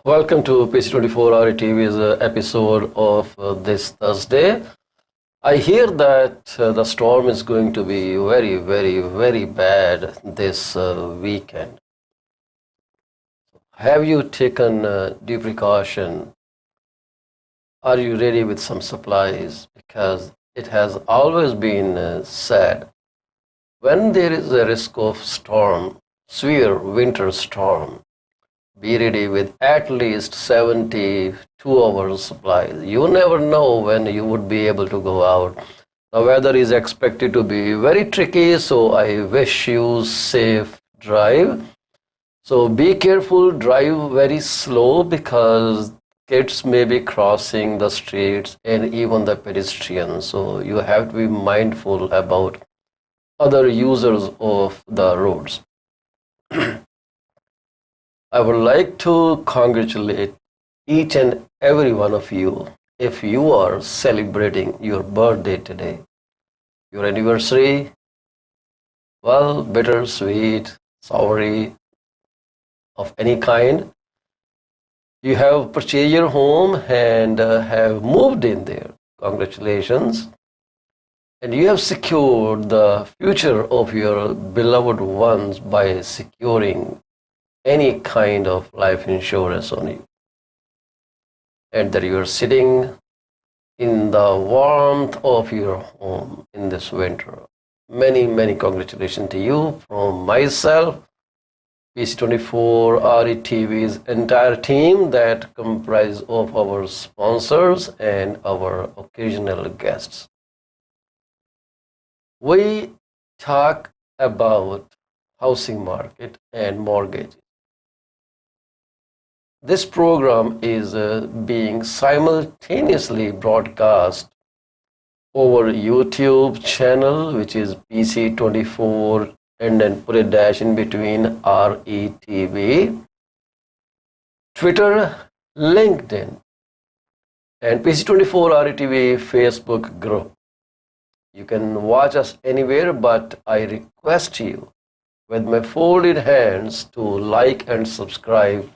Welcome to PC24 RETV's episode of this Thursday. I hear that the storm is going to be very, very, very bad this weekend. Have you taken due precaution? Are you ready with some supplies? Because it has always been said when there is a risk of storm, severe winter storm, be ready with at least 72 hours supplies. You never know when you would be able to go out. The weather is expected to be very tricky, so I wish you safe drive. So be careful, drive very slow because kids may be crossing the streets and even the pedestrians. So you have to be mindful about other users of the roads. I would like to congratulate each and every one of you if you are celebrating your birthday today. Your anniversary, well, bitter, sweet, soury, of any kind. You have purchased your home and have moved in there. Congratulations. And you have secured the future of your beloved ones by securing any kind of life insurance on you, and that you are sitting in the warmth of your home in this winter. Many, many congratulations to you from myself, PC24 RETV's entire team that comprise of our sponsors and our occasional guests. We talk about housing market and mortgages. This program is being simultaneously broadcast over YouTube channel, which is PC24, and then put a dash in between RETV, Twitter, LinkedIn, and PC24 RETV Facebook group. You can watch us anywhere, but I request you with my folded hands to like and subscribe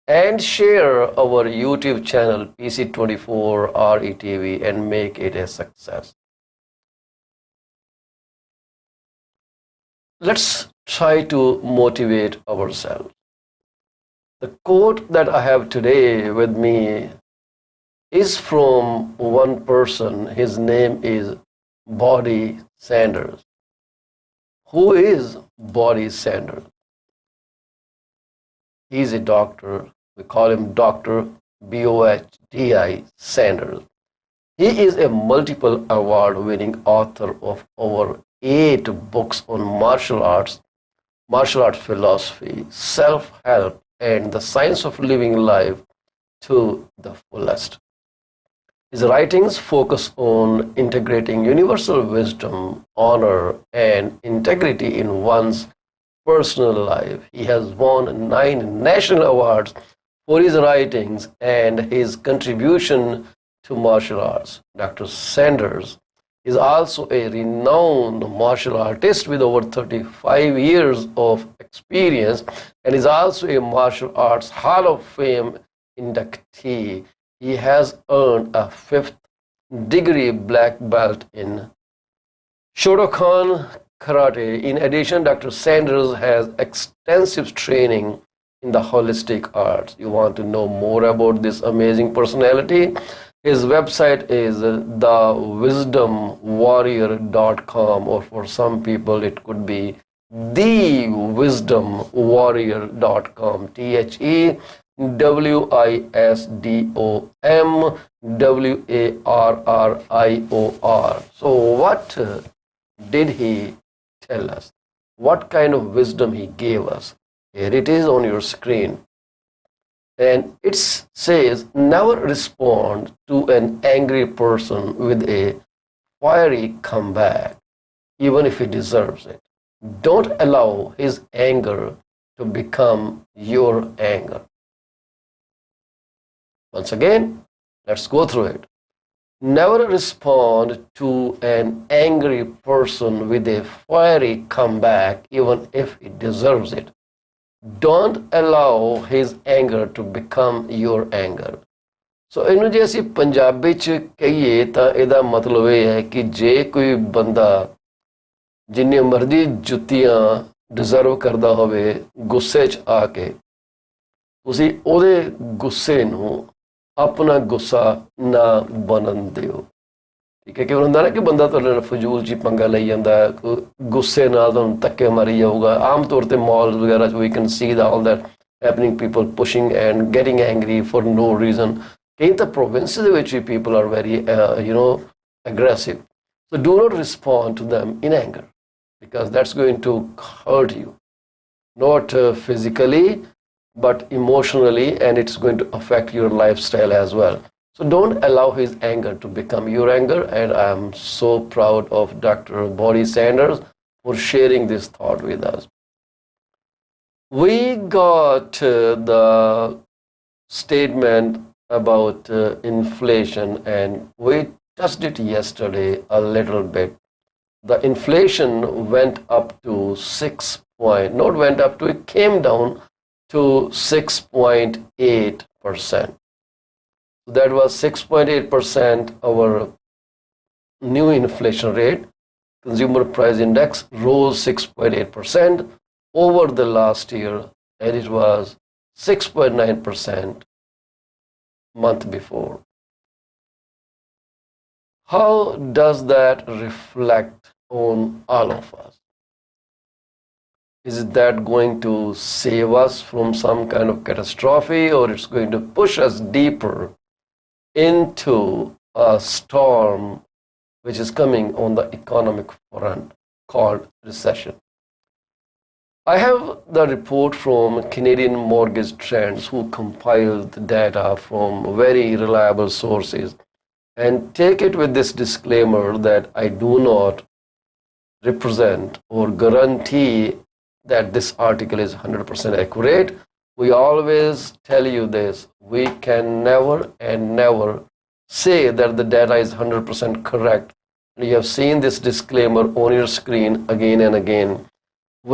and share our YouTube channel PC24 RETV and make it a success. Let's try to motivate ourselves. The quote that I have today with me is from one person. His name is Bodhi Sanders. Who is Bodhi Sanders? He's a doctor. We call him Dr. Bodhi Sanders. He is a multiple award-winning author of over 8 books on martial arts philosophy, self-help, and the science of living life to the fullest. His writings focus on integrating universal wisdom, honor, and integrity in one's personal life. He has won 9 national awards for his writings and his contribution to martial arts. Dr. Sanders is also a renowned martial artist with over 35 years of experience and is also a martial arts Hall of Fame inductee. He has earned a 5th degree black belt in Shotokan Karate. In addition, Dr. Sanders has extensive training in the holistic arts. You want to know more about this amazing personality? His website is thewisdomwarrior.com, or for some people it could be thewisdomwarrior.com. TheWisdomWarrior. So what did he tell us? What kind of wisdom he gave us? Here it is on your screen. And it says, never respond to an angry person with a fiery comeback, even if he deserves it. Don't allow his anger to become your anger. Once again, let's go through it. Never respond to an angry person with a fiery comeback, even if he deserves it. don't allow his anger to become your anger. ਸੋ ਇਹਨੂੰ ਜੇ ਅਸੀਂ ਪੰਜਾਬੀ ਚ ਕਹੀਏ ਤਾਂ ਇਹਦਾ ਮਤਲਬ ਇਹ ਹੈ ਕਿ ਜੇ ਕੋਈ ਬੰਦਾ ਜਿੰਨੀ ਮਰਜ਼ੀ ਜੁੱਤੀਆਂ ਡਿਜ਼ਰਵ ਕਰਦਾ ਹੋਵੇ ਗੁੱਸੇ 'ਚ ਆ ਕੇ ਤੁਸੀਂ ਉਹਦੇ ਗੁੱਸੇ ਨੂੰ ਆਪਣਾ ਗੁੱਸਾ ਨਾ ਬਣਨ ਦਿਓ। ਠੀਕ ਹੈ ਕਿ ਹੁੰਦਾ ਨਾ ਕਿ ਬੰਦਾ ਤੁਹਾਡੇ ਨਾਲ ਫਜ਼ੂਲ 'ਚ ਹੀ ਪੰਗਾ ਲਈ ਜਾਂਦਾ ਗੁੱਸੇ ਨਾਲ ਤੁਹਾਨੂੰ ਧੱਕੇ ਮਾਰੀ ਜਾਊਗਾ। ਆਮ ਤੌਰ ਤੇ ਮਾਲਸ ਵਗੈਰਾ 'ਚ ਵੀ can see all that happening people pushing and getting angry for no reason. ਕਈ ਤਾਂ ਪ੍ਰੋਵਿੰਸ ਦੇ ਵਿੱਚ ਵੀ people are very aggressive. So do not respond to them in anger because that's going to hurt you, not physically but emotionally, and it's going to affect your lifestyle as well. So don't allow his anger to become your anger, and I am so proud of Dr. Bonnie Sanders for sharing this thought with us. We got the statement about inflation, and we touched it yesterday a little bit. The inflation went up to 6 point, not went up to, it came down to 6.8%. That was 6.8% our new inflation rate. Consumer price index rose 6.8% over the last year, and it was 6.9% month before. How does that reflect on all of us? Is that going to save us from some kind of catastrophe, or it's going to push us deeper into a storm which is coming on the economic front called recession? I have the report from Canadian Mortgage Trends, who compiled the data from very reliable sources, and take it with this disclaimer that I do not represent or guarantee that this article is 100% accurate. We always tell you this: we can never and never say that the data is 100% correct. You have seen this disclaimer on your screen again and again.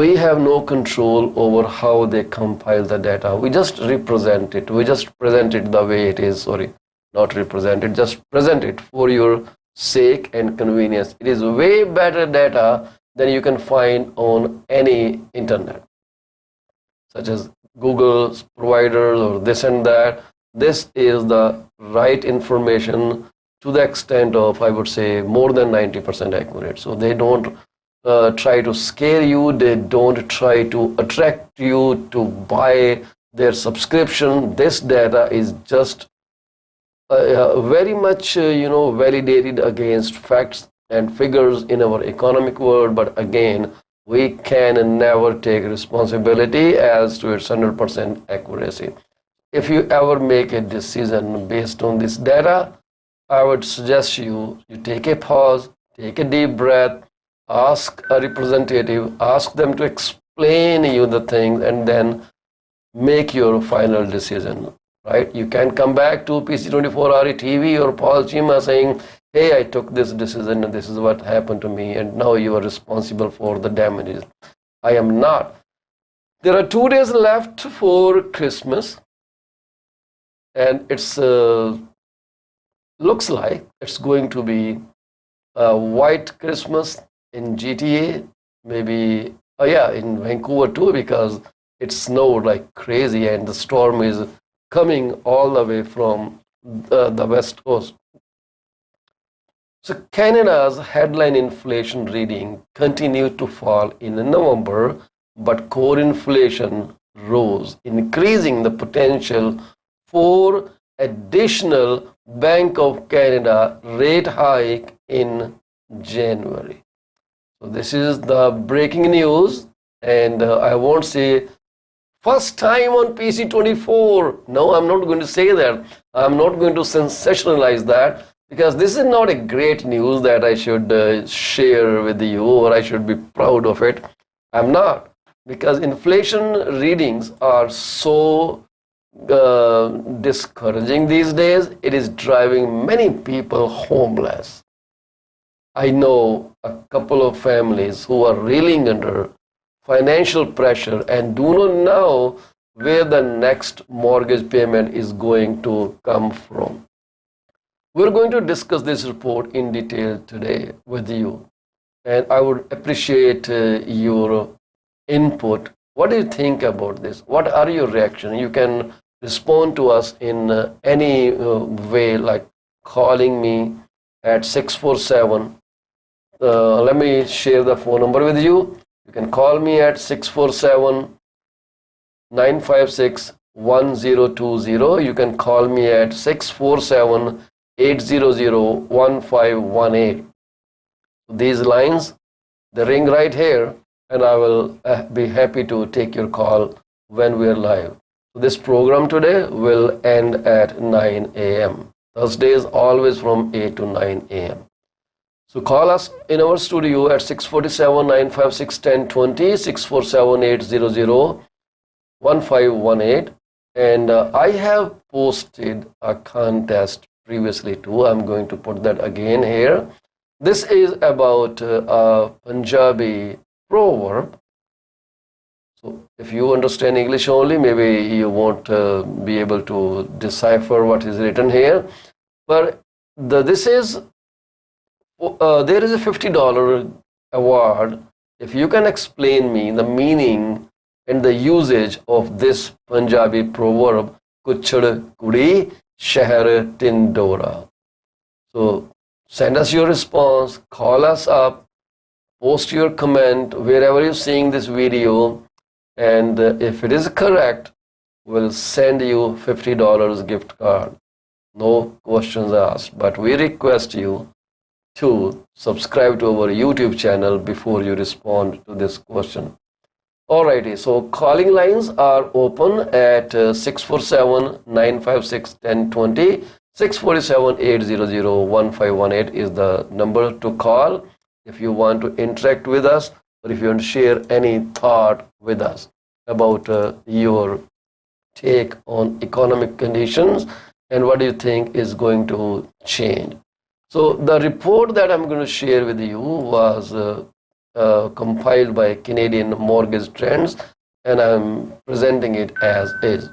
We have no control over how they compile the data. We just represent it. We just present it the way it is. Sorry, not represent it, just present it for your sake and convenience. It is way better data than you can find on any internet, such as Google's providers or this and that. This is the right information to the extent of, I would say, more than 90% accurate. So they don't try to scare you. They don't try to attract you to buy their subscription. This data is just very much validated against facts and figures in our economic world. But again, we can never take responsibility as to its 100% accuracy. If you ever make a decision based on this data, I would suggest you take a pause, take a deep breath, ask a representative, ask them to explain you the things, and then make your final decision. Right? You can come back to PC24RE TV or Paul Chima saying, hey, I took this decision and this is what happened to me, and now you are responsible for the damages. I am not. There are 2 days left for Christmas, and it's looks like it's going to be a white Christmas in GTA, maybe in Vancouver too, because it snowed like crazy and the storm is coming all the way from the west coast. So Canada's headline inflation reading continued to fall in November, but core inflation rose, increasing the potential for additional Bank of Canada rate hike in January. So this is the breaking news, and I won't say first time on PC24. No, I'm not going to say that. I'm not going to sensationalize that, because this is not a great news that I should share with you, or I should be proud of it. I'm not, because inflation readings are so discouraging these days. It is driving many people homeless. I know a couple of families who are reeling under financial pressure and do not know where the next mortgage payment is going to come from. We're going to discuss this report in detail today with you, and I would appreciate your input. What do you think about this? What are your reactions? You can respond to us in any way, like calling me at 647. Let me share the phone number with you. You can call me at 647 956 1020. You can call me at 647 800 1518. These lines, they ring right here, and I will be happy to take your call when we are live. This program today will end at 9 a.m. Thursdays always from 8 to 9 a.m. So call us in our studio at 647 956 1020, 647 800 1518. And I have posted a contest previously too. I'm going to put that again here. This is about a Punjabi proverb. So if you understand English only, maybe you won't be able to decipher what is written here. But there is a $50 award if you can explain me the meaning and the usage of this Punjabi proverb, Kuchhad Kudi Shahar Tindora. So send us your response, call us up, post your comment wherever you're seeing this video, and if it is correct, we'll send you $50 gift card. No questions asked, but we request you to subscribe to our YouTube channel before you respond to this question. Alrighty, so calling lines are open at 647 956 1020. 647 800 1518 is the number to call if you want to interact with us, or if you want to share any thought with us about your take on economic conditions and what do you think is going to change. So the report that I'm going to share with you was compiled by Canadian Mortgage Trends, and I'm presenting it as is.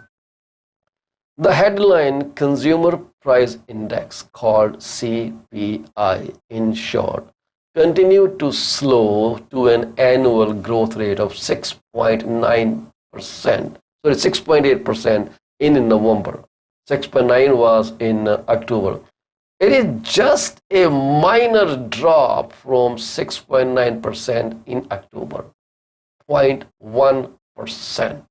The headline, Consumer Price Index, called CPI in short, continued to slow to an annual growth rate of 6.9%, sorry, 6.8% in November. 6.9 was in October. It is just a minor drop from 6.9% in October, 0.1%.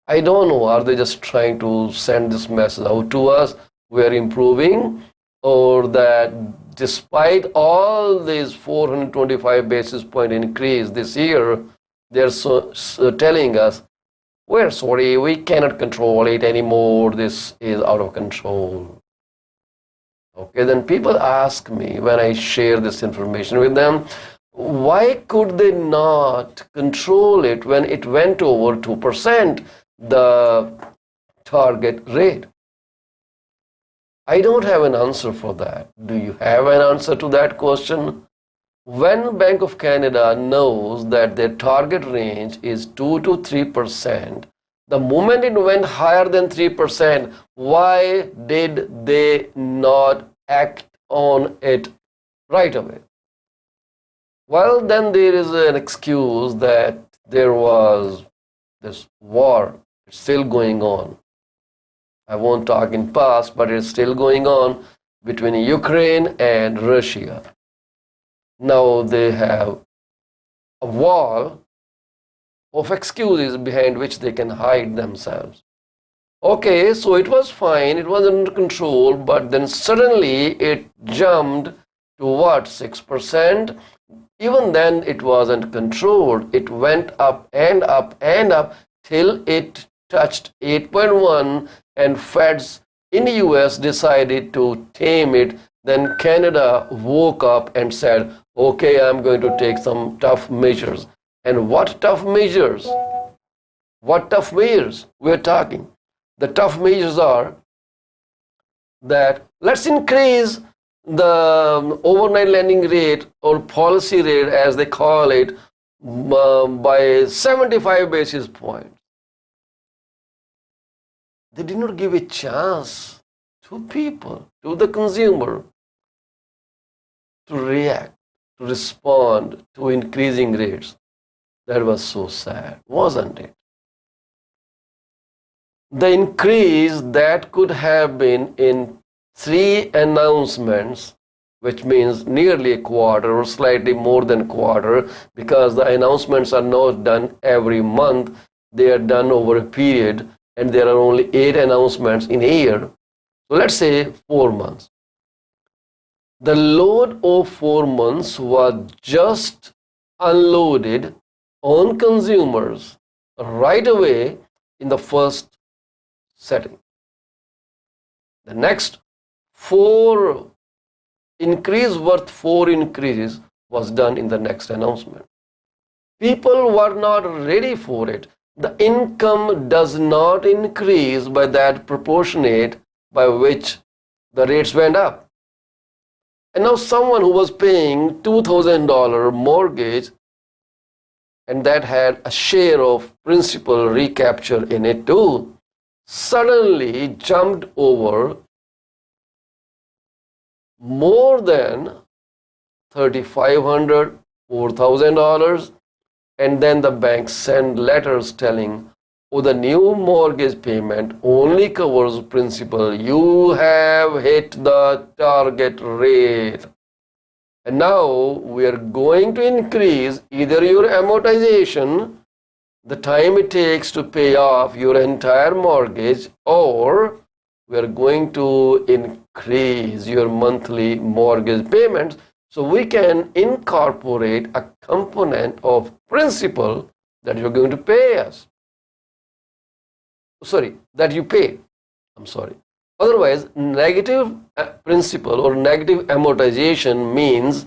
I don't know, are they just trying to send this message out to us, we are improving, or that despite all these 425 basis point increase this year, they're telling us, we're sorry, we cannot control it anymore, this is out of control. Okay, then people ask me when I share this information with them, why could they not control it when it went over 2%, the target rate? I don't have an answer for that. Do you have an answer to that question? When Bank of Canada knows that their target range is 2 to 3%, the moment it went higher than 3%, why did they not act on it right away? Well, then there is an excuse that there was this war still going on. I won't talk in past, but it's still going on between Ukraine and Russia. Now they have a wall of excuses behind which they can hide themselves. Okay, so it was fine, it was under control, but then suddenly it jumped to what, 6%? Even then it wasn't controlled. It went up and up and up till it touched 8.1, and Feds in the US decided to tame it. Then Canada woke up and said, okay, I'm going to take some tough measures. And what tough measures? What tough measures we're talking? The tough measures are that let's increase the overnight lending rate or policy rate as they call it by 75 basis points. They did not give a chance to people, to the consumer, to react, to respond to increasing rates. That was so sad, wasn't it? The increase that could have been in three announcements, which means nearly a quarter or slightly more than a quarter, because the announcements are not done every month, they are done over a period, and there are only 8 announcements in a year. So let's say 4 months. The load of 4 months was just unloaded on consumers right away in the first setting. The next 4 increase worth 4 increases was done in the next announcement. People were not ready for it. The income does not increase by that proportionate by which the rates went up. And now someone who was paying $2,000 mortgage and that had a share of principal recapture in it too, suddenly jumped over more than $3,500, $4,000, and then the banks send letters telling, oh, the new mortgage payment only covers principal. You have hit the target rate. And now we are going to increase either your amortization, the time it takes to pay off your entire mortgage, or we are going to increase your monthly mortgage payments so we can incorporate a component of principal that you're going to pay us. Sorry, that you pay. I'm sorry. Otherwise, negative principal or negative amortization means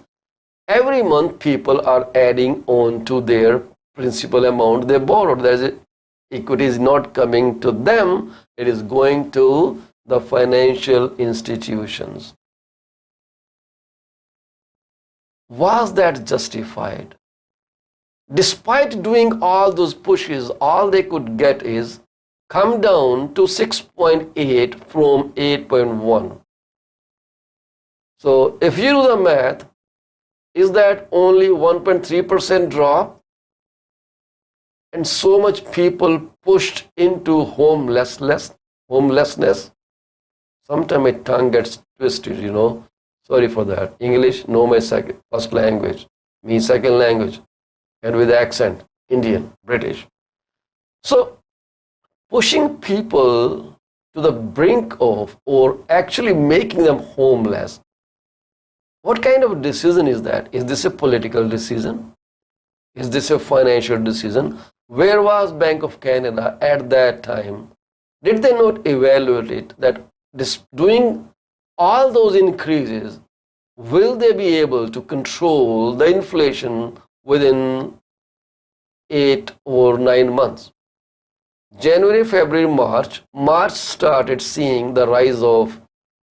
every month people are adding on to their principal amount they borrowed. That is, equity is not coming to them, it is going to the financial institutions. Was that justified? Despite doing all those pushes, all they could get is come down to 6.8 from 8.1. So if you do the math, is that only 1.3% drop? And so much people pushed into homelessness. Sometimes my tongue gets twisted, Sorry for that. English, no my first language. Me second language. And with accent, Indian, British. So pushing people to the brink of or actually making them homeless. What kind of decision is that? Is this a political decision? Is this a financial decision? Where was Bank of Canada at that time? Did they not evaluate it that doing all those increases, will they be able to control the inflation within 8 or 9 months? January, February, March started seeing the rise of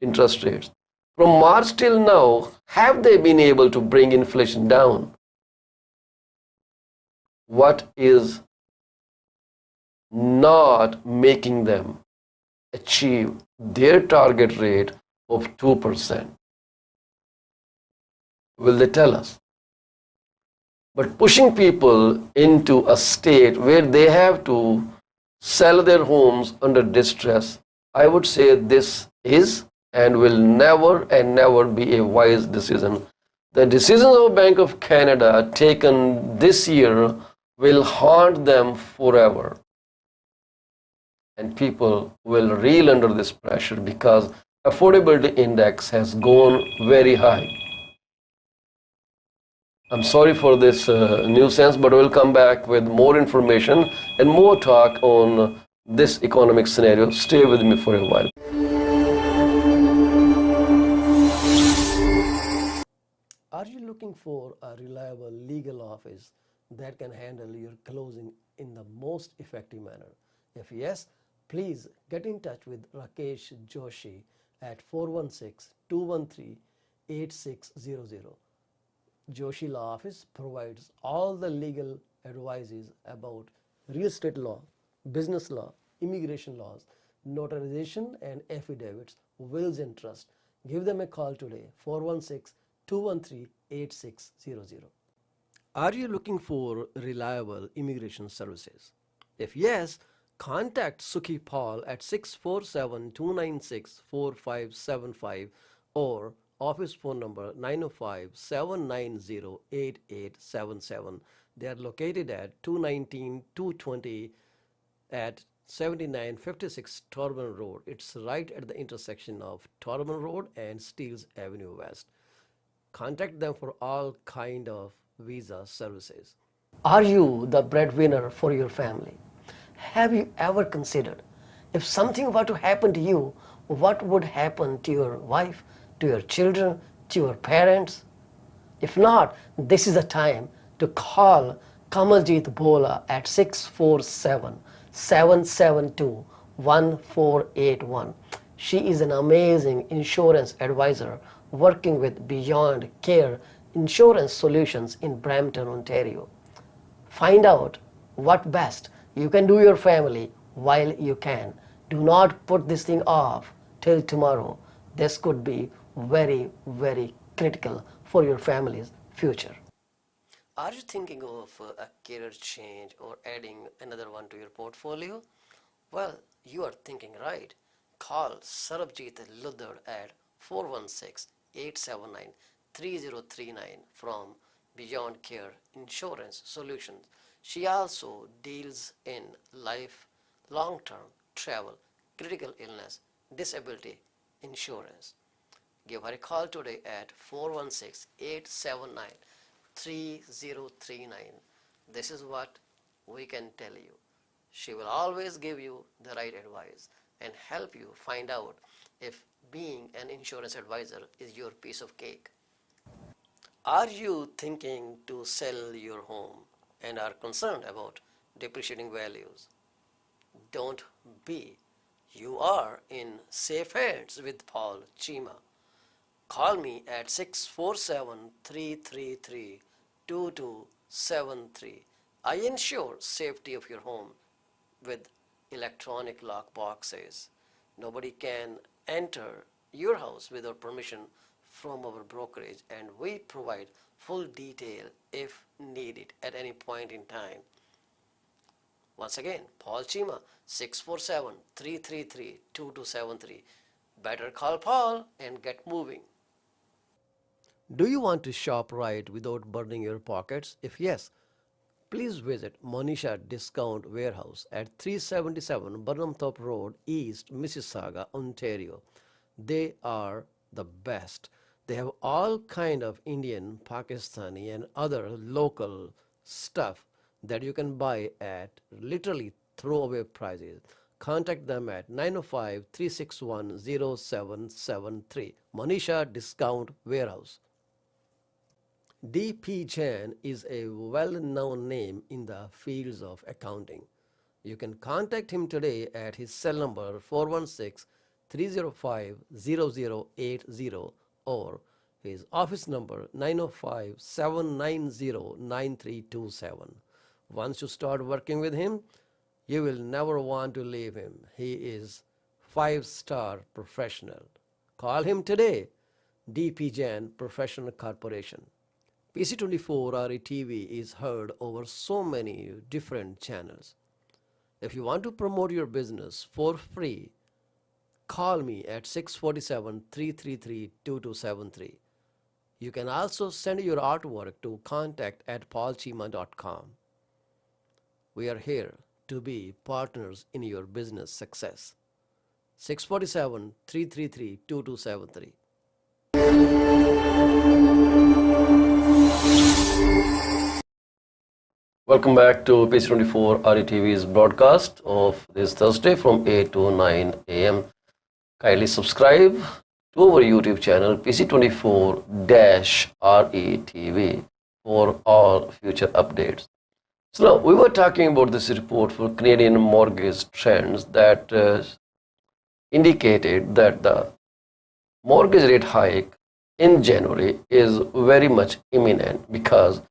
interest rates. From March till now, have they been able to bring inflation down? What is not making them achieve their target rate of 2%? Will they tell us? But pushing people into a state where they have to sell their homes under distress, I would say this is and will never and never be a wise decision. The decisions of Bank of Canada taken this year will haunt them forever. And people will reel under this pressure because affordability index has gone very high. I'm sorry for this nuisance, but we'll come back with more information and more talk on this economic scenario. Stay with me for a while. Are you looking for a reliable legal office that can handle your closing in the most effective manner? If yes, please get in touch with Rakesh Joshi at 416-213-8600. Joshi Law Office provides all the legal advices about real estate law, business law, immigration laws, notarization and affidavits, wills and trust. Give them a call today, 416-213-8600. Are you looking for reliable immigration services? If yes, contact Sukhi Paul at 647-296-4575 or office phone number 905-790-8877. They are located at 219-220 at 7956 Torban Road. It's right at the intersection of Torban Road and Steeles Avenue West. Contact them for all kind of visa services. Are you the breadwinner for your family? Have you ever considered if something were to happen to you, what would happen to your wife, to your children, to your parents? If not, this is the time to call Kamaljeet Bola at 647-772-1481. She is an amazing insurance advisor working with Beyond Care Insurance Solutions in Brampton, Ontario. Find out what best you can do your family while you can. Do not put this thing off till tomorrow. This could be very, very critical for your family's future. Are you thinking of a career change or adding another one to your portfolio? Well, you are thinking right. Call Sarabjit Luddar at 416-879-3039 from Beyond Care Insurance Solutions. She also deals in life, long-term, travel, critical illness, disability insurance. Give her a call today at 416-879-3039. This is what we can tell you. She will always give you the right advice and help you find out if being an insurance advisor is your piece of cake. Are you thinking to sell your home and are concerned about depreciating values? Don't be. You are in safe hands with Paul Chima. Call me at 647-333-2273. I ensure safety of your home with electronic lock boxes. Nobody can enter your house without permission from our brokerage, and we provide full detail if needed at any point in time. Once again, Paul Chima, 647-333-2273. Better call Paul and get moving. Do you want to shop right without burning your pockets? If yes, please visit Monisha Discount Warehouse at 377 Burnhamthorpe Road, East Mississauga, Ontario. They are the best. They have all kind of Indian, Pakistani and other local stuff that you can buy at literally throwaway prices. Contact them at 905-361-0773. Monisha Discount Warehouse. D.P. Jain is a well-known name in the fields of accounting. You can contact him today at his cell number 416-305-0080 or his office number 905-790-9327. Once you start working with him, you will never want to leave him. He is 5-star professional. Call him today. D.P. Jain Professional Corporation. PC24 RETV is heard over so many different channels. If you want to promote your business for free, call me at 647-333-2273. You can also send your artwork to contact@paulchima.com. We are here to be partners in your business success. 647-333-2273. Welcome back to PC24 RETV's broadcast of this Thursday from 8 to 9 a.m. Kindly subscribe to our YouTube channel PC24-RETV for all future updates. So now we were talking about this report for Canadian mortgage trends that indicated that the mortgage rate hike in January is very much imminent because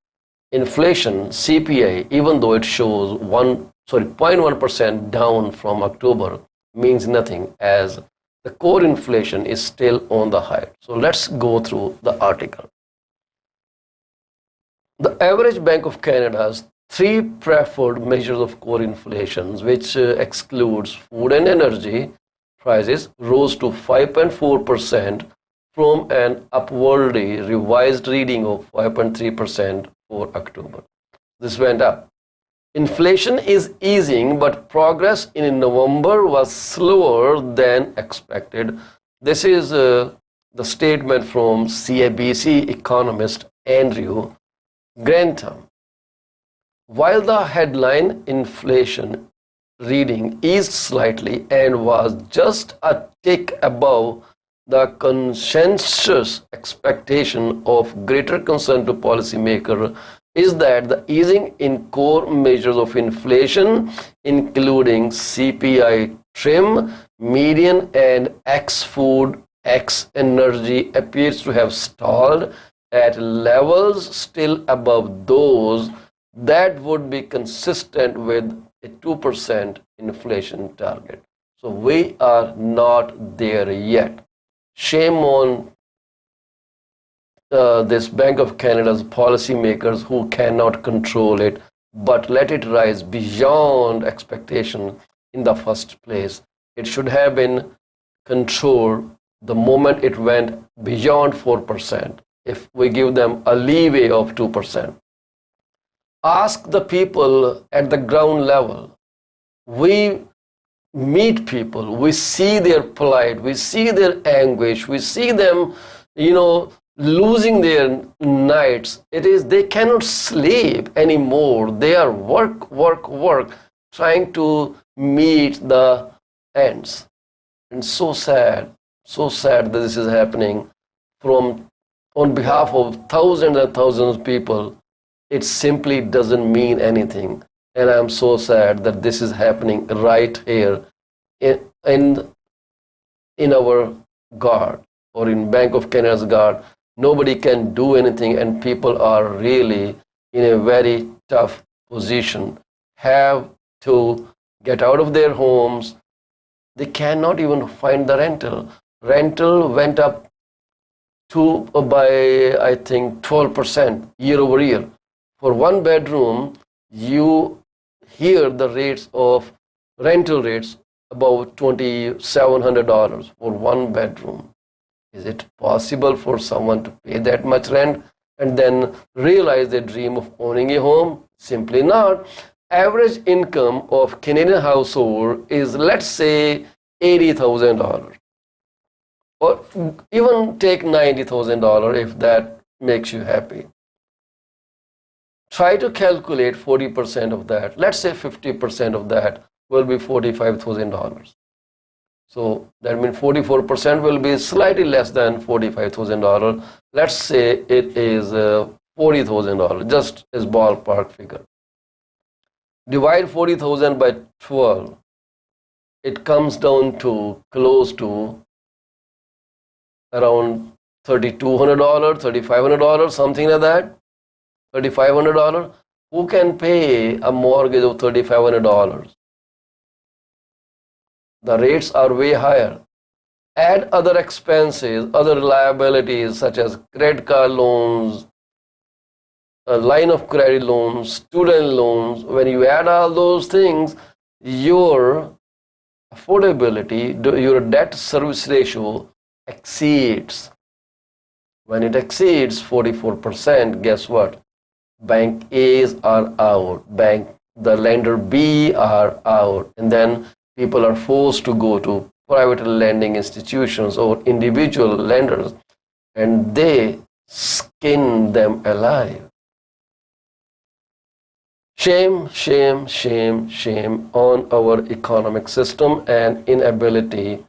inflation CPI, even though it shows 0.1% down from October, means nothing as the core inflation is still on the high. So let's go through the article. The average Bank of Canada's three preferred measures of core inflation, which excludes food and energy prices, rose to 5.4% from an upwardly revised reading of 5.3% for October. This went up. Inflation is easing, but progress in November was slower than expected. This is the statement from CIBC economist Andrew Grantham. While the headline inflation reading eased slightly and was just a tick above the consensus expectation of greater concern to policymakers is that the easing in core measures of inflation, including CPI trim, median, and ex-food, ex-energy, appears to have stalled at levels still above those that would be consistent with a 2% inflation target. So we are not there yet. Shame on this Bank of Canada's policymakers who cannot control it, but let it rise beyond expectation in the first place. It should have been controlled the moment it went beyond 4%, if we give them a leeway of 2%. Ask the people at the ground level. We meet people, we see their plight, we see their anguish, we see them, losing their nights. It is they cannot sleep anymore. They are work, trying to meet the ends. And so sad that this is happening on behalf of thousands and thousands of people. It simply doesn't mean anything. And I'm so sad that this is happening right here in our guard, or in Bank of Canada's guard. Nobody can do anything, and people are really in a very tough position, have to get out of their homes. They cannot even find the rental. Rental went up by I think 12% year over year. For one bedroom, you hear the rates of rental rates about $2,700 for one bedroom. Is it possible for someone to pay that much rent and then realize their dream of owning a home? Simply not. Average income of Canadian household is, let's say, $80,000. Or even take $90,000 if that makes you happy. Try to calculate 40% of that. Let's say 50% of that will be $45,000. So that means 44% will be slightly less than $45,000. Let's say it is $40,000, just as ballpark figure. Divide 40,000 by 12. It comes down to close to around $3,200, $3,500, something like that. $3,500. Who can pay a mortgage of $3,500? The rates are way higher. Add other expenses, other liabilities such as credit card loans, a line of credit loans, student loans. When you add all those things, your affordability, your debt service ratio exceeds. When it exceeds 44%, guess what? Bank A's are out. The lender B are out. And then people are forced to go to private lending institutions or individual lenders, and they skin them alive. Shame, shame, shame, shame on our economic system and inability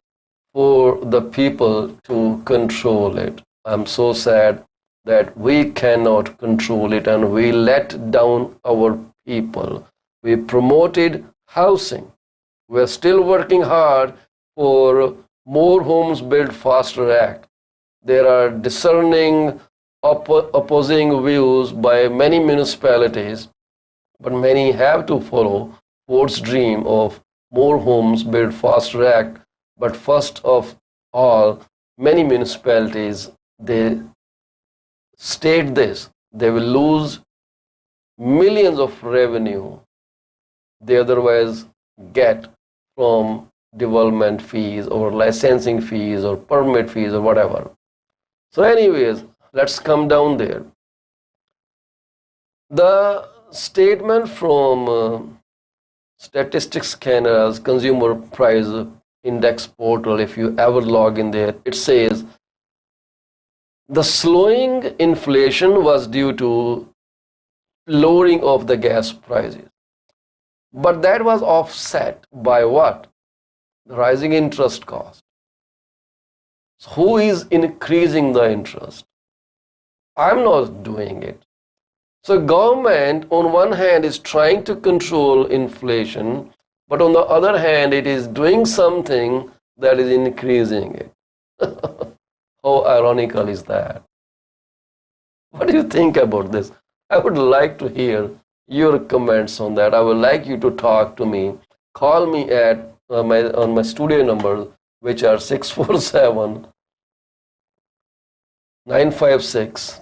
for the people to control it. I'm so sad that we cannot control it, and we let down our people. We promoted housing. We are still working hard for more homes built faster act. There are discerning opposing views by many municipalities, but many have to follow Ford's dream of more homes built faster act. But first of all, many municipalities they state this: they will lose millions of revenue they otherwise get from development fees or licensing fees or permit fees or whatever. So, anyways, let's come down there. The statement from Statistics Canada's Consumer Price Index portal, if you ever log in there, it says the slowing inflation was due to lowering of the gas prices. But that was offset by what? The rising interest cost. So who is increasing the interest? I'm not doing it. So government on one hand is trying to control inflation, but on the other hand it is doing something that is increasing it. How ironical is that? What do you think about this? I would like to hear your comments on that. I would like you to talk to me. Call me at my studio number, which are 647 956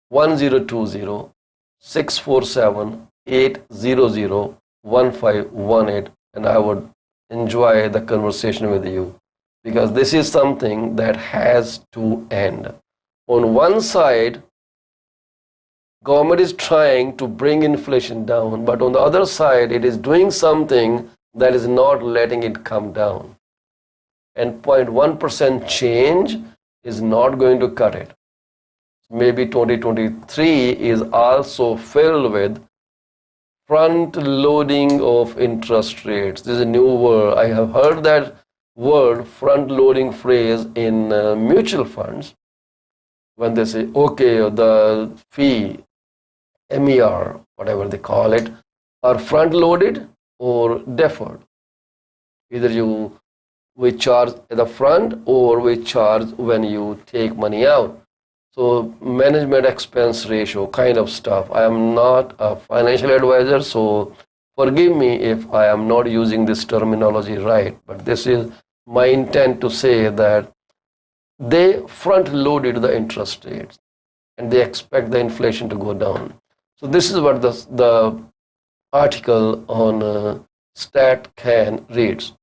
1020, 647 800 1518, and I would enjoy the conversation with you, because this is something that has to end. On one side, government is trying to bring inflation down, but on the other side, it is doing something that is not letting it come down. And 0.1% change is not going to cut it. Maybe 2023 is also filled with front loading of interest rates. This is a new word. I have heard that word, front loading phrase, in mutual funds, when they say, okay, the fee, MER, whatever they call it, are front loaded or deferred. Either we charge at the front or we charge when you take money out. So management expense ratio kind of stuff. I am not a financial advisor, so forgive me if I am not using this terminology right, but this is my intent to say that they front loaded the interest rates and they expect the inflation to go down. So this is what the article on StatCan reads.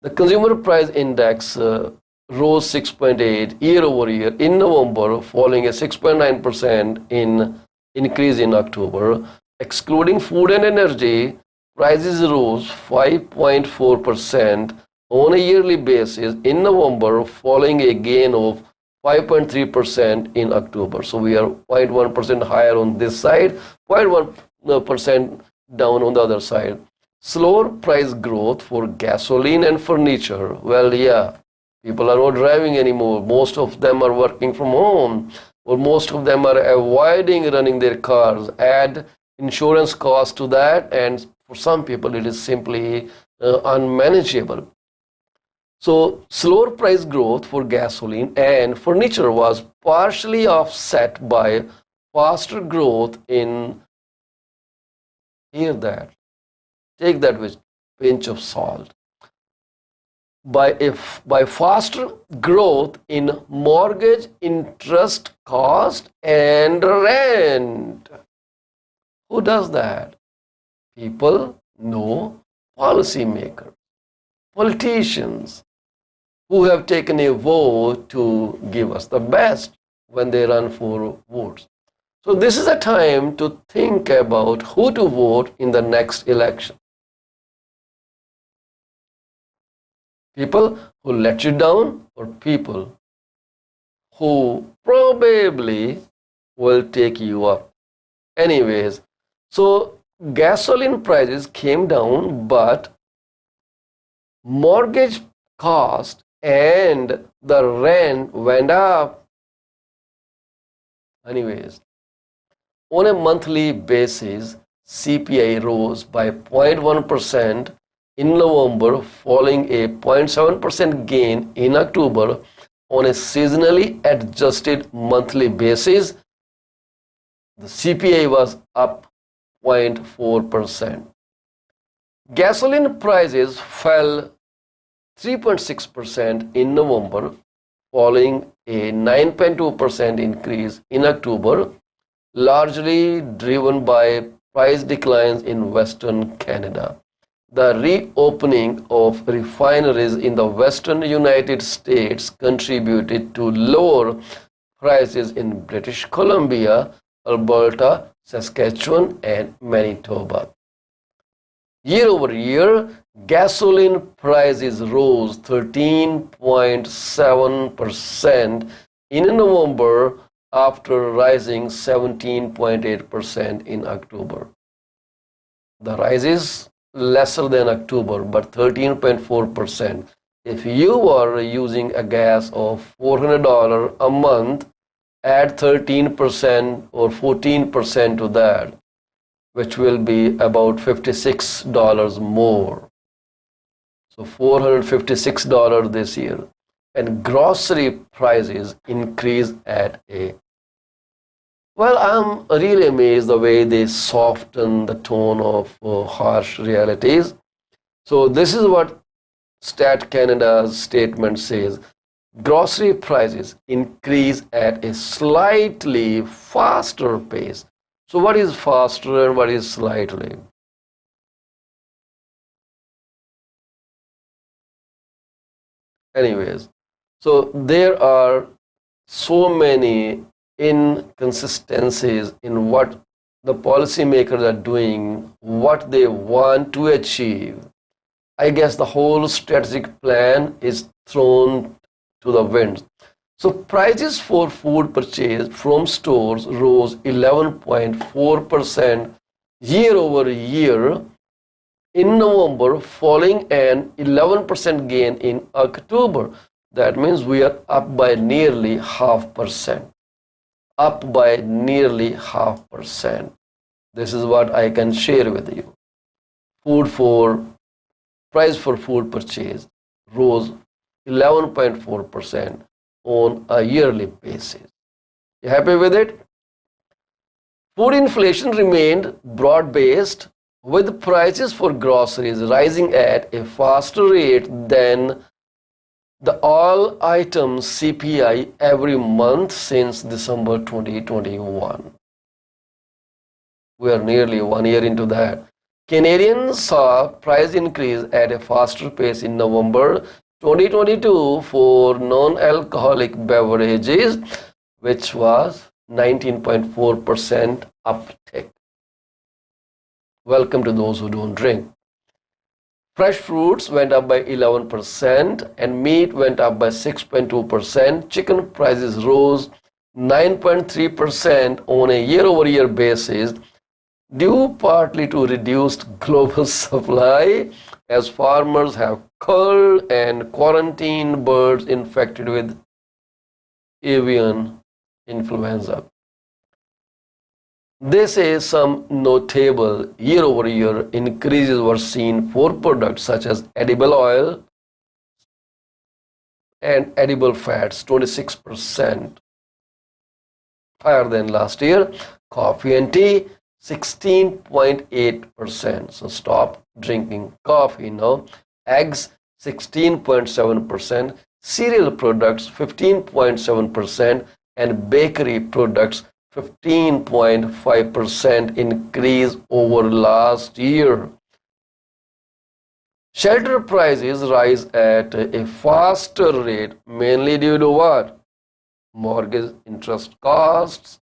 The consumer price index rose 6.8 year over year in November, following a 6.9% increase in October. Excluding food and energy, prices rose 5.4% on a yearly basis in November, following a gain of 5.3% in October. So we are 0.1% higher on this side, 0.1% down on the other side. Slower price growth for gasoline and furniture. Well, yeah, people are not driving anymore. Most of them are working from home, or most of them are avoiding running their cars. Add insurance cost to that, and for some people it is simply unmanageable. So slower price growth for gasoline and furniture was partially offset by faster growth in, hear that, take that with a pinch of salt, by faster growth in mortgage interest cost and rent. Who does that? People? No. Policymakers, politicians, who have taken a vote to give us the best when they run for votes. So this is a time to think about who to vote in the next election. People who let you down, or people who probably will take you up. Anyways, so gasoline prices came down, but mortgage cost and the rent went up. Anyways, on a monthly basis, CPI rose by 0.1% in November, following a 0.7% gain in October. on a seasonally adjusted monthly basis, the CPI was up 0.4%. Gasoline prices fell 3.6% in November, following a 9.2% increase in October, largely driven by price declines in Western Canada. The reopening of refineries in the western United States contributed to lower prices in British Columbia, Alberta, Saskatchewan, and Manitoba. Year over year, gasoline prices rose 13.7% in November after rising 17.8% in October. The rise is lesser than October, but 13.4%. If you are using a gas of $400 a month, add 13% or 14% to that, which will be about $56 more. So $456 this year. And grocery prices increase at a, well, I'm really amazed the way they soften the tone of harsh realities. So this is what Stat Canada's statement says. Grocery prices increase at a slightly faster pace. So what is faster and what is slightly? Anyways, so there are so many inconsistencies in what the policymakers are doing, what they want to achieve. I guess the whole strategic plan is thrown to the wind. So prices for food purchased from stores rose 11.4% year over year in November, following an 11% gain in October. That means we are up by nearly 0.5%. Up by nearly 0.5%. This is what I can share with you. Price for food purchase rose 11.4% on a yearly basis. You happy with it? Food inflation remained broad-based, with prices for groceries rising at a faster rate than the all items CPI every month since December 2021. We are nearly 1 year into that. Canadians saw price increase at a faster pace in November 2022 for non-alcoholic beverages, which was 19.4% uptick. Welcome to those who don't drink. Fresh fruits went up by 11% and meat went up by 6.2%. Chicken prices rose 9.3% on a year-over-year basis, due partly to reduced global supply as farmers have culled and quarantined birds infected with avian influenza. They say some notable year-over-year increases were seen for products such as edible oil and edible fats, 26% higher than last year. Coffee and tea, 16.8%. So stop drinking coffee now. Eggs, 16.7%. Cereal products, 15.7%. And bakery products, 15.5% increase over last year. Shelter prices rise at a faster rate, mainly due to what? Mortgage interest costs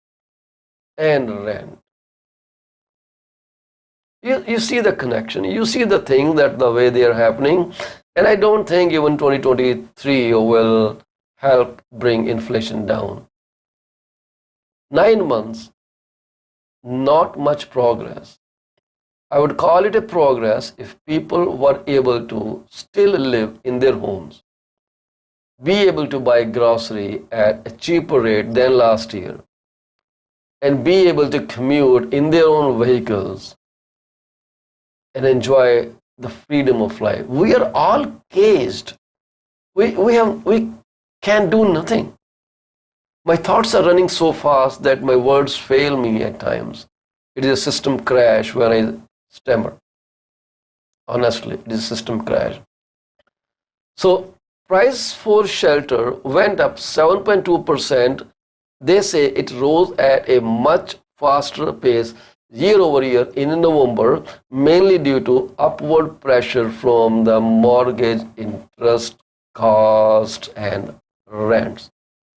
and rent. You see the connection. You see the thing that the way they are happening. And I don't think even 2023 will help bring inflation down. 9 months, not much progress. I would call it a progress if people were able to still live in their homes, be able to buy grocery at a cheaper rate than last year, and be able to commute in their own vehicles and enjoy the freedom of life. We are all caged. We can do nothing. My thoughts are running so fast that my words fail me at times. It is a system crash when I stammer. Honestly, it is a system crash. So, price for shelter went up 7.2%. They say it rose at a much faster pace year over year in November, mainly due to upward pressure from the mortgage interest cost and rents.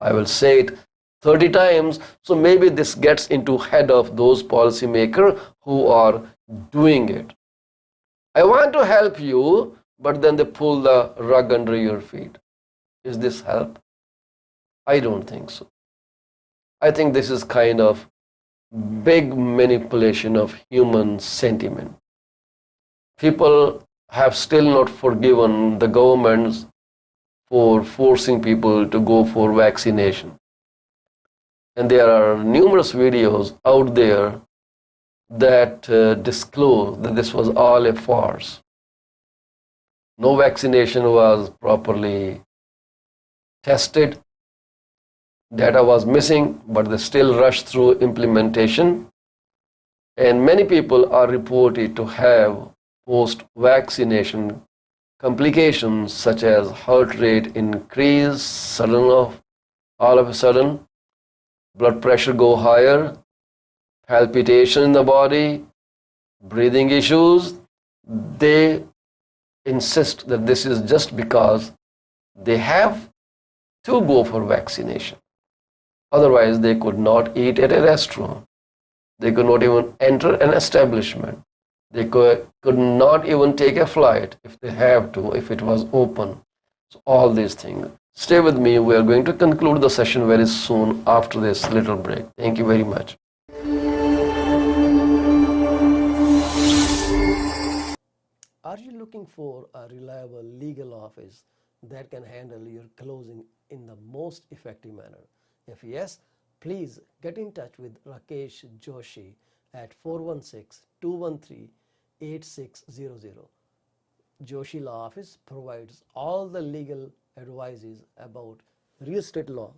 I will say it 30 times, so maybe this gets into head of those policymakers who are doing it. I want to help you, but then they pull the rug under your feet. Is this help? I don't think so. I think this is kind of big manipulation of human sentiment. People have still not forgiven the governments for forcing people to go for vaccination. And there are numerous videos out there that disclose that this was all a farce. No vaccination was properly tested, data was missing, but they still rushed through implementation. And many people are reported to have post vaccination complications such as heart rate increase, all of a sudden, blood pressure go higher, palpitation in the body, breathing issues. They insist that this is just because they have to go for vaccination. Otherwise, they could not eat at a restaurant. They could not even enter an establishment. They could not even take a flight if they have to, if it was open. So all these things. Stay with me. We are going to conclude the session very soon after this little break. Thank you very much. Are you looking for a reliable legal office that can handle your closing in the most effective manner? If yes, please get in touch with Rakesh Joshi at 416-213-8600. Joshi Law Office provides all the legal advices about real estate law,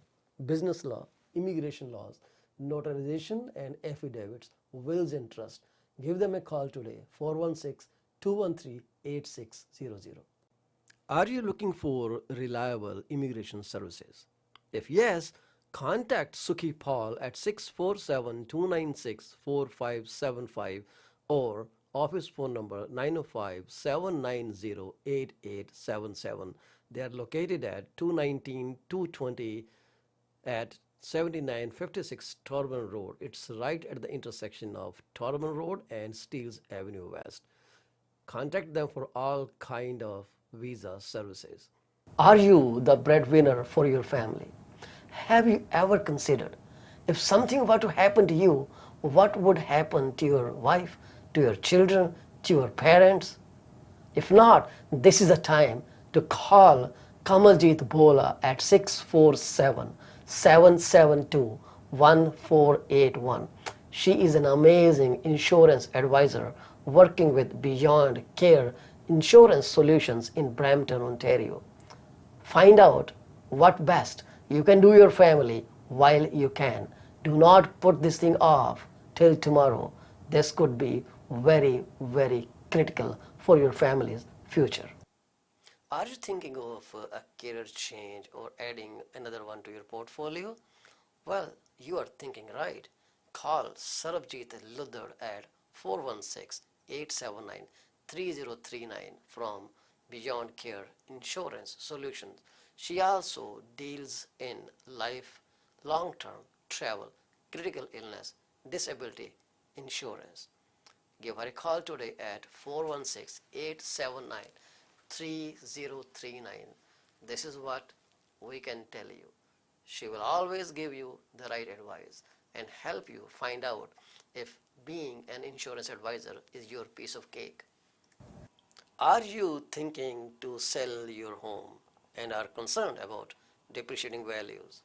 business law, immigration laws, notarization and affidavits, wills and trust. Give them a call today, 416-213-8600. Are you looking for reliable immigration services? If yes, contact Sukhi Paul at 647-296-4575 or office phone number 905-790-8877. They are located at 219 220 at 7956 Torban Road. It's right at the intersection of Torban Road and Steeles Avenue West. Contact them for all kind of visa services. Are you the breadwinner for your family? Have you ever considered if something were to happen to you, what would happen to your wife, to your children, to your parents? If not, this is the time to call Kamaljeet Bola at 647-772-1481. She is an amazing insurance advisor working with Beyond Care Insurance Solutions in Brampton, Ontario. Find out what best you can do your family while you can. Do not put this thing off till tomorrow. This could be very, very critical for your family's future. Are you thinking of a career change or adding another one to your portfolio? Well, you are thinking right. Call Sarabjit Luddar at 416-879-3039 from Beyond Care Insurance Solutions. She also deals in life, long-term, travel, critical illness, disability insurance. Give her a call today at 416-879-3039. This is what we can tell you. She will always give you the right advice and help you find out if being an insurance advisor is your piece of cake. Are you thinking to sell your home and are concerned about depreciating values?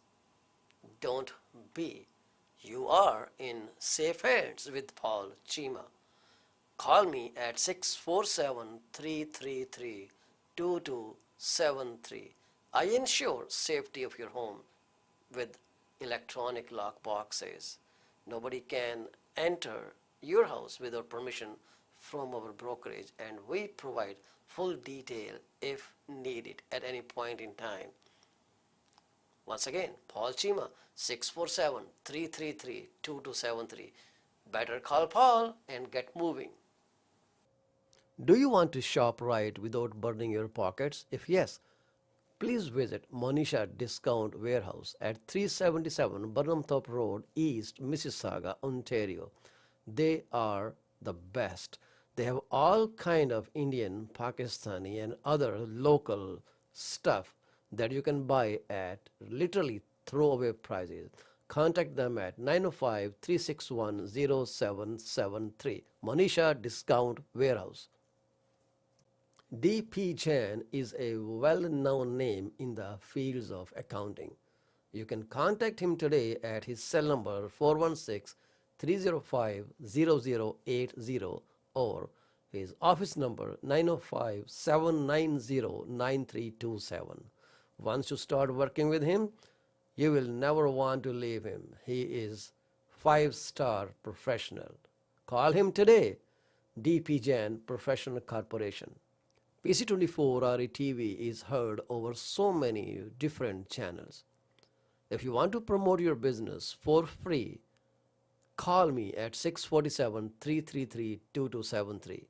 Don't be. You are in safe hands with Paul Chima. Call me at 647-333-2273. I ensure safety of your home with electronic lock boxes. Nobody can enter your house without permission from our brokerage, and we provide full detail if needed at any point in time. Once again, Paul Chima, 647-333-2273. Better call Paul and get moving. Do you want to shop right without burning your pockets? If yes, please visit Monisha Discount Warehouse at 377 Burnhamthorpe Road, East Mississauga, Ontario. They are the best. They have all kind of Indian, Pakistani and other local stuff that you can buy at literally throwaway prices. Contact them at 905-361-0773. Monisha Discount Warehouse. D.P. Jain is a well-known name in the fields of accounting. You can contact him today at his cell number 416-305-0080 or his office number 905-790-9327. Once you start working with him, you will never want to leave him. He is 5-star professional. Call him today. D.P. Jain Professional Corporation. PC24 RE-TV is heard over so many different channels. If you want to promote your business for free, call me at 647-333-2273.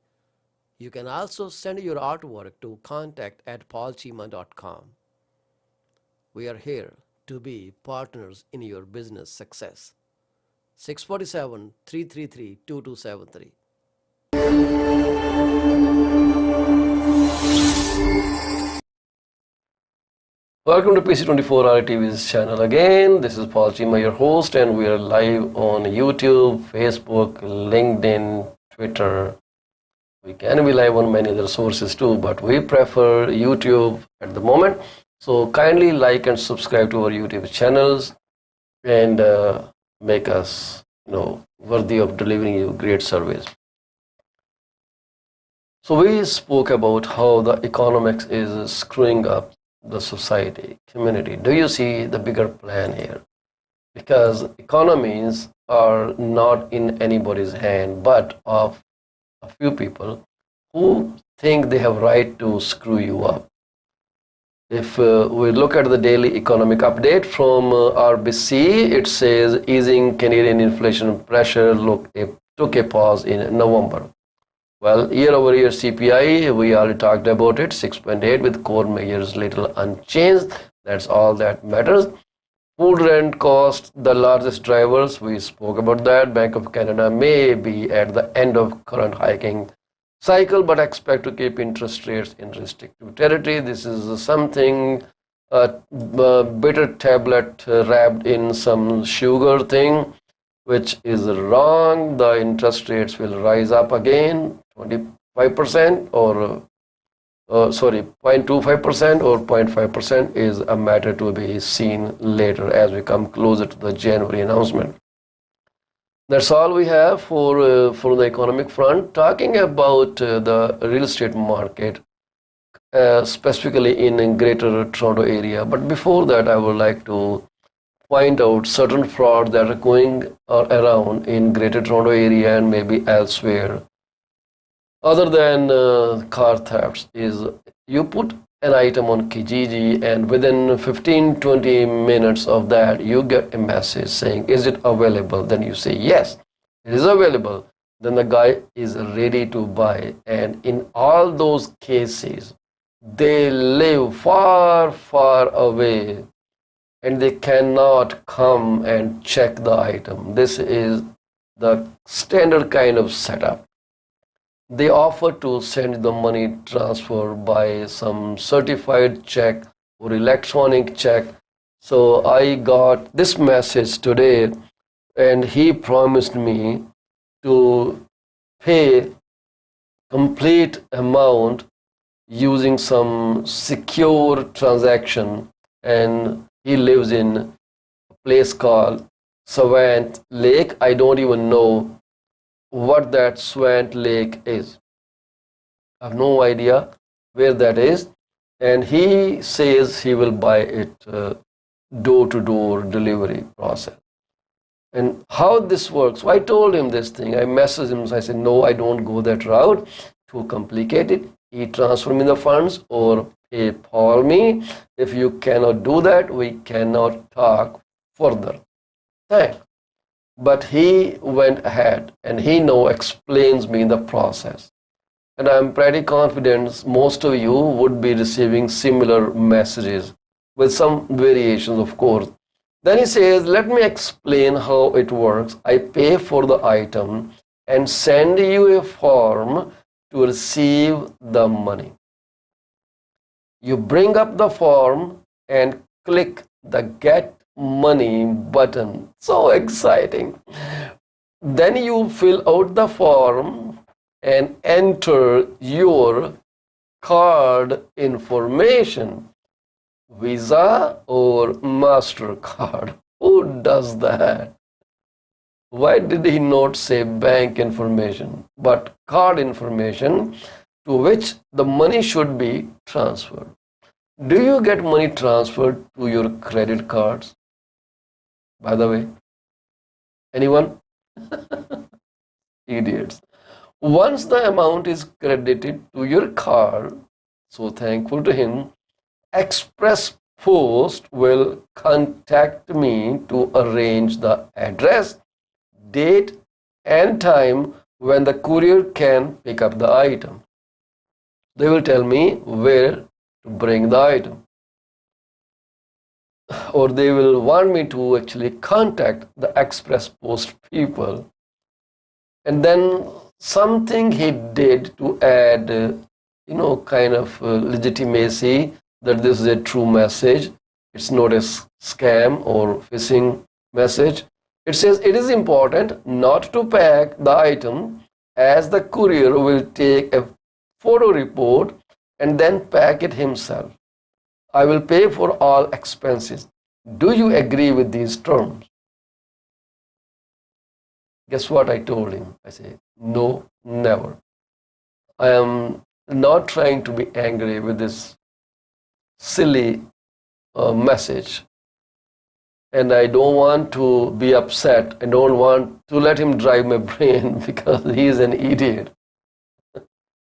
You can also send your artwork to contact@paulchima.com. We are here to be partners in your business success. 647-333-2273. Welcome to PC24 RE-TV's channel again. This is Paul Chima, your host, and we are live on YouTube, Facebook, LinkedIn, Twitter. We can be live on many other sources too, but we prefer YouTube at the moment. So kindly like and subscribe to our YouTube channels and make us, worthy of delivering you great service. So we spoke about how the economics is screwing up the society, community. Do you see the bigger plan here? Because economies are not in anybody's hand, but of a few people who think they have right to screw you up. If we look at the daily economic update from RBC, it says easing Canadian inflation pressure took a pause in November. Well, year-over-year CPI, we already talked about it, 6.8 with core measures little unchanged. That's all that matters. Food rent cost, the largest drivers, we spoke about that. Bank of Canada may be at the end of current hiking cycle, but expect to keep interest rates in restrictive territory. This is something, a bitter tablet wrapped in some sugar thing, which is wrong. The interest rates will rise up again, 25% or 0.25% or 0.5% is a matter to be seen later as we come closer to the January announcement. That's all we have for the economic front. Talking about the real estate market, specifically in Greater Toronto area. But before that, I would like to point out certain frauds that are going around in Greater Toronto area and maybe elsewhere. Other than car thefts, is you put an item on Kijiji and within 15-20 minutes of that you get a message saying, is it available? Then you say, yes, it is available. Then the guy is ready to buy. And in all those cases, they live far, far away and they cannot come and check the item. This is the standard kind of setup. They offer to send the money transfer by some certified check or electronic check. So I got this message today and he promised me to pay complete amount using some secure transaction, and he lives in a place called Swant Lake. I don't even know what that Swant Lake is. I have no idea where that is. and he says he will buy it door to door delivery process. And how this works, so I told him this thing. I messaged him. I said, no, I don't go that route. Too complicated. He transfer me the funds or PayPal me. If you cannot do that, we cannot talk further. Thanks. But he went ahead and he now explains me the process. And I'm pretty confident most of you would be receiving similar messages with some variations, of course. Then he says, let me explain how it works. I pay for the item and send you a form to receive the money. You bring up the form and click the get money button. So exciting. Then you fill out the form and enter your card information, Visa or MasterCard. Who does that? Why did he not say bank information, but card information to which the money should be transferred? Do you get money transferred to your credit cards? By the way, anyone? Idiots. Once the amount is credited to your card, so thankful to him, Express Post will contact me to arrange the address, date, and time when the courier can pick up the item. They will tell me where to bring the item, or they will want me to actually contact the Express Post people. And then something he did to add, kind of legitimacy that this is a true message. It's not a scam or phishing message. It says it is important not to pack the item as the courier will take a photo report and then pack it himself. I will pay for all expenses. Do you agree with these terms? Guess what I told him? I said, no, never. I am not trying to be angry with this silly message. And I don't want to be upset. I don't want to let him drive my brain because he is an idiot.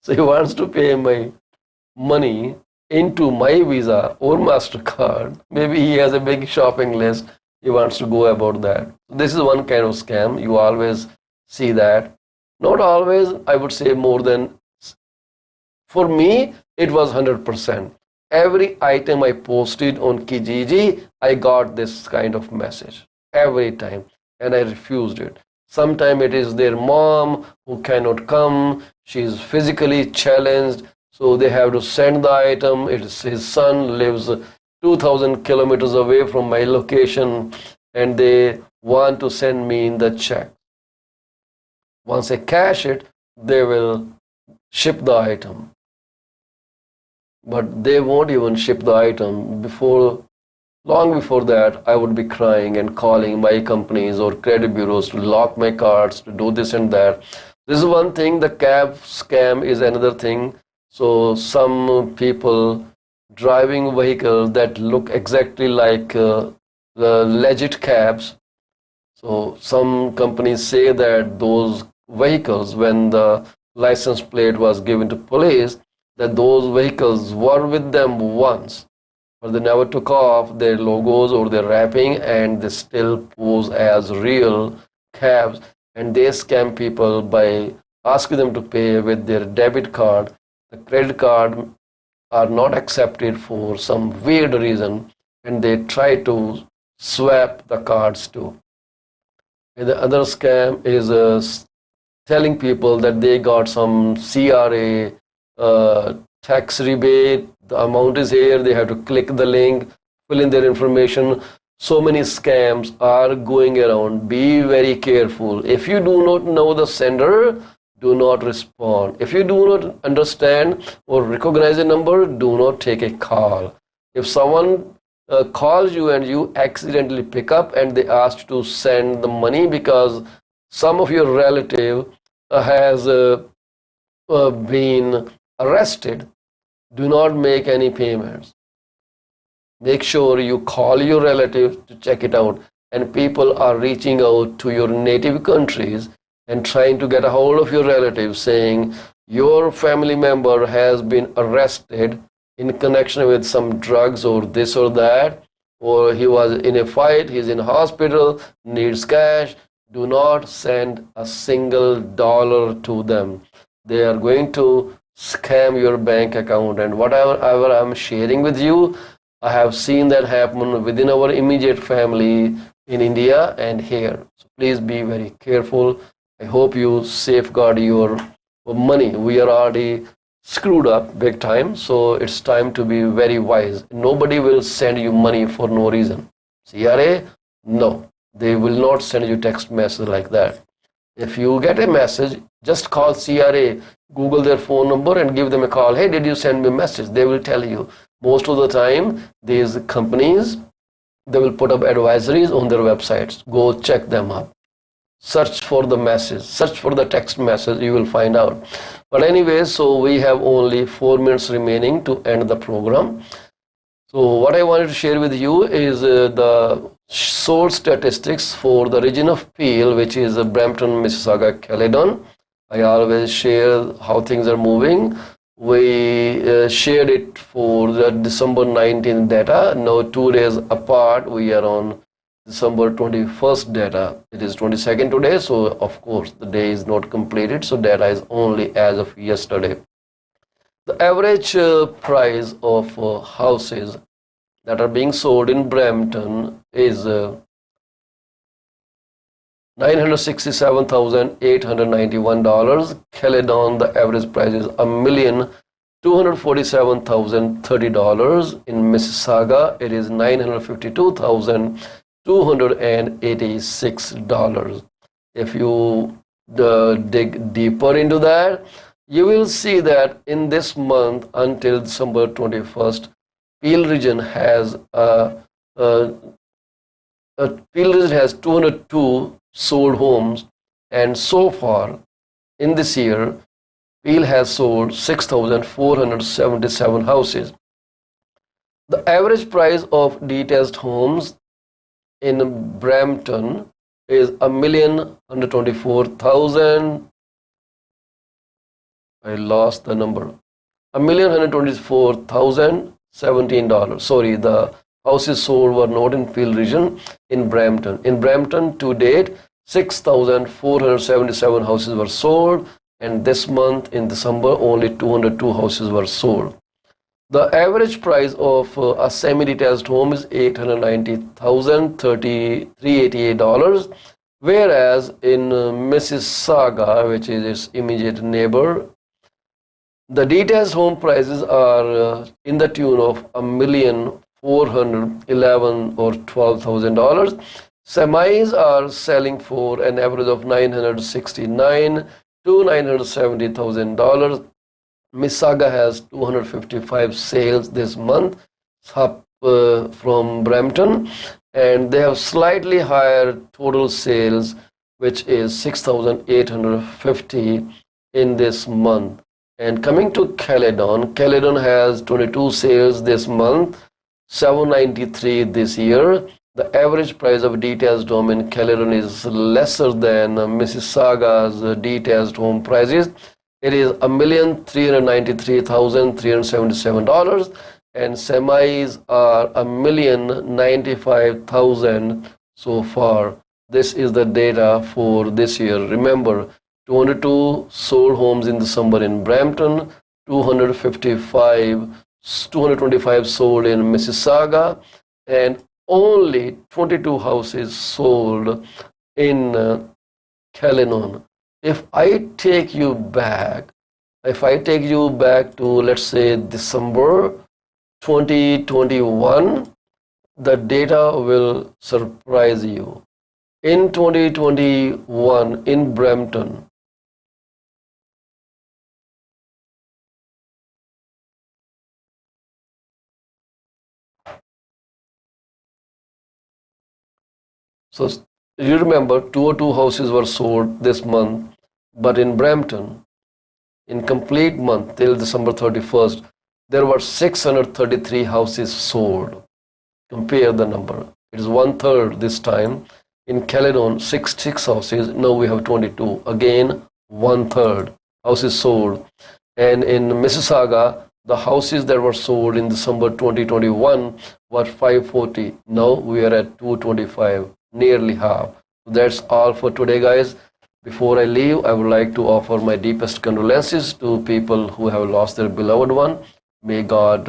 So he wants to pay my money into my Visa or MasterCard. Maybe he has a big shopping list. He wants to go about that. This is one kind of scam. You always see that. Not always, I would say more than, for me, it was 100%. Every item I posted on Kijiji, I got this kind of message every time, and I refused it. Sometimes it is their mom who cannot come. She is physically challenged, so they have to send the item. It is his son lives 2,000 kilometers away from my location, and they want to send me in the check. Once I cash it, they will ship the item. But they won't even ship the item. Long before that, I would be crying and calling my companies or credit bureaus to lock my cards, to do this and that. This is one thing. The cab scam is another thing. So some people driving vehicles that look exactly like the legit cabs. So some companies say that those vehicles, when the license plate was given to police, that those vehicles were with them once, but they never took off their logos or their wrapping, and they still pose as real cabs, and they scam people by asking them to pay with their debit card. The credit card are not accepted for some weird reason, and they try to swap the cards too. And the other scam is telling people that they got some CRA tax rebate, the amount is here, they have to click the link, fill in their information. So many scams are going around. Be very careful. If you do not know the sender, do not respond. If you do not understand or recognize a number, do not take a call. If someone calls you and you accidentally pick up and they ask to send the money because some of your relative has been arrested, Do not make any payments. Make sure you call your relatives to check it out. And people are reaching out to your native countries and trying to get a hold of your relatives, saying your family member has been arrested in connection with some drugs or this or that, or he was in a fight, he's in hospital, needs cash. Do not send a single dollar to them. They are going to scam your bank account. And whatever I'm sharing with you, I have seen that happen within our immediate family in India and here. So please be very careful. I hope you safeguard your money. We are already screwed up big time, so it's time to be very wise. Nobody will send you money for no reason. CRA? No, they will not send you text message like that. If you get a message, just call CRA, Google their phone number and give them a call. Hey, did you send me a message? They will tell you. Most of the time, these companies, they will put up advisories on their websites. Go check them up. Search for the message, search for the text message, you will find out. But anyway, so we have only 4 minutes remaining to end the program. So what I wanted to share with you is the source statistics for the region of Peel, which is Brampton, Mississauga, Caledon. I always share how things are moving. We shared it for the December 19th data. Now 2 days apart, we are on December 21st data. It is 22nd today, so of course the day is not completed, so data is only as of yesterday. The average price of houses that are being sold in Brampton is $967,891. Caledon, the average price is $1,247,030. In Mississauga, it is $952,286. If you dig deeper into that, you will see that in this month until December 21st, Peel region has Peel region has 202 sold homes, and so far in this year, Peel has sold 6,477 houses. The average price of detached homes in Brampton is $1,124,000. I lost the number. $1,124,017. Sorry, the houses sold were not in Peel region, in Brampton. In Brampton, to date, 6,477 houses were sold, and this month in December, only 202 houses were sold. The average price of a semi-detached home is $890,388, whereas in Mississauga, which is its immediate neighbor, the detached home prices are in the tune of $1,411,000 or $12,000. Semis are selling for an average of $969,000 to $970,000. Mississauga has 255 sales this month, up from Brampton, and they have slightly higher total sales, which is 6,850 in this month. And coming to Caledon, Caledon has 22 sales this month, 793 this year. The average price of detached home in Caledon is lesser than Mississauga's detached home prices. It is $1,393,377, and semis are $1,095,000 so far. This is the data for this year. Remember, 202 sold homes in December in Brampton, 225 sold in Mississauga, and only 22 houses sold in Caledon. If I take you back to, let's say, December 2021, the data will surprise you. In 2021, in Brampton, so you remember 202 houses were sold this month, but in Brampton, in complete month till December 31st, there were 633 houses sold. Compare the number. It is one third this time. In Caledon, 66 houses. Now we have 22. Again, one third houses sold. And in Mississauga, the houses that were sold in December 2021 were 540. Now we are at 225, nearly half. That's all for today, guys. Before I leave, I would like to offer my deepest condolences to people who have lost their beloved one. May God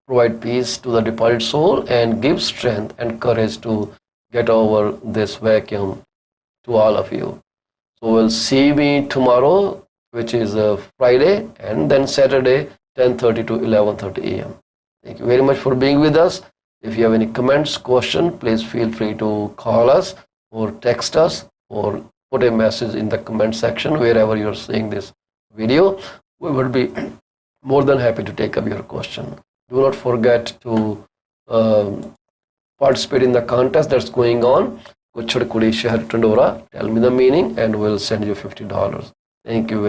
provide peace to the departed soul and give strength and courage to get over this vacuum to all of you. So we'll see me tomorrow, which is Friday, and then Saturday, 10:30 to 11:30 a.m. Thank you very much for being with us. If you have any comments, question, please feel free to call us or text us or put a message in the comment section wherever you're seeing this video. We would be more than happy to take up your question. Do not forget to participate in the contest that's going on. Kuchad Kudi Shahar Tandora. Tell me the meaning and we'll send you $50. Thank you very